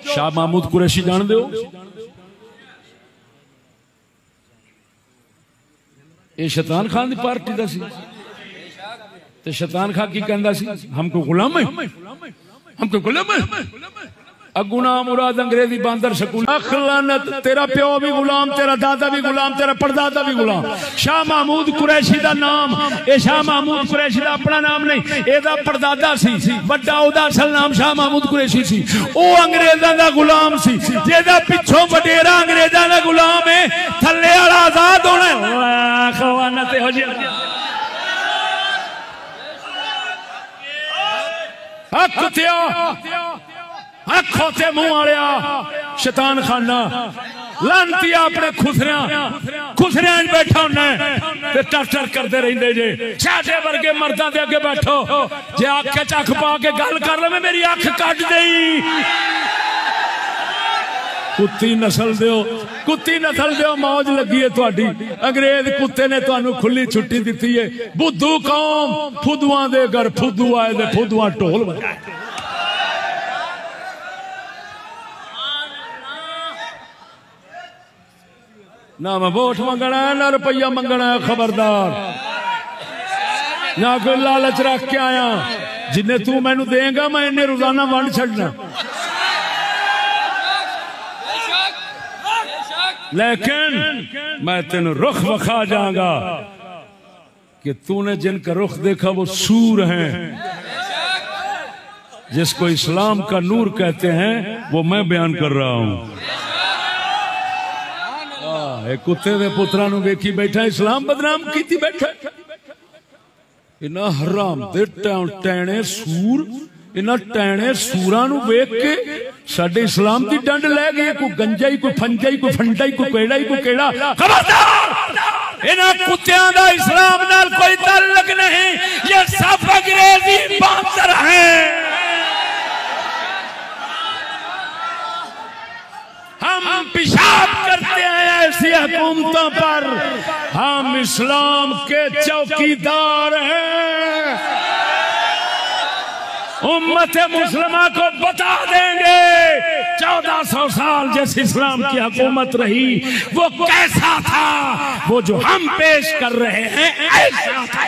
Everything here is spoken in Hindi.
शाह महमूद कुरैशी जान दो, ये शैतान खान की पार्टी का सी। ते शैतान खान की कहंदा सी, हमको गुलाम है, हमको गुलाम है। अगुना मुराद अंग्रेजी बांदर सकूल अखलानत, तेरा प्यो भी गुलाम, तेरा दादा भी गुलाम, तेरा परदादा भी गुलाम। शाह महमूद कुरैशी दा नाम, ये शाह महमूद कुरैशी दा अपना नाम नहीं, एदा परदादा सी, बड़ा ओदा असल नाम शाह महमूद कुरैशी सी। ओ अंग्रेजां दा गुलाम सी, जेदा पिछों वडेरा अंग्रेजां दा गुलाम है, थल्ले वाला आजाद होना। अखलानत हो जी खोते मुंह वालिया शैतान खाना लानती अपने खुसरिया बैठा होना टर करते रहते जे। साडे वर्गे मर्दां दे अगे बैठो, जे अख चख पा के गल कर ले मेरी अख कट देई। कुत्ती नस्ल दो मौज लगी है तुहाडी। अंग्रेज कुत्ते ने तुहानू खुली छुट्टी दी है। बुद्धू कौम फुदुआं दे घर फुदू आए दे फुदुआं ढोल बजाए। ना मैं वोट मंगना है ना रुपया मंगना है, खबरदार। ना कोई लालच रख के आया, जिन्हें तू मैनू देगा मैं इन्हें रोजाना वंड छड़ना। लेकिन मैं तेन रुख वखा जाऊंगा कि तूने जिनका रुख देखा वो सूर हैं, जिसको इस्लाम का नूर कहते हैं, वो मैं बयान कर रहा हूं। कुत्ते दे पुत्रा नू वेखी बैठा इस्लाम बदनाम कीती बैठा। इन्ना हराम दे टैणे सूर, इन्ना टैणे सूरां नू वेख के साडे इस्लाम दी डंड लै गई। कोई गंजाई, कोई फंजाई, कोई फंडाई, कोई केड़ा ही, कोई केड़ा। खबरदार, इन्हां कुत्तियां दा इस्लाम नाल कोई ताल्लुक नहीं, ये सब अंग्रेजी बांदर हैं। हम पेशाब करते हैं ऐसी हुकूमतों पर, हम इस्लाम के चौकीदार हैं। उम्मत मुस्लिमा को बता देंगे 1400 साल जिस इस्लाम की हुकूमत रही वो कैसा था, वो जो हम पेश कर रहे हैं ऐसा था।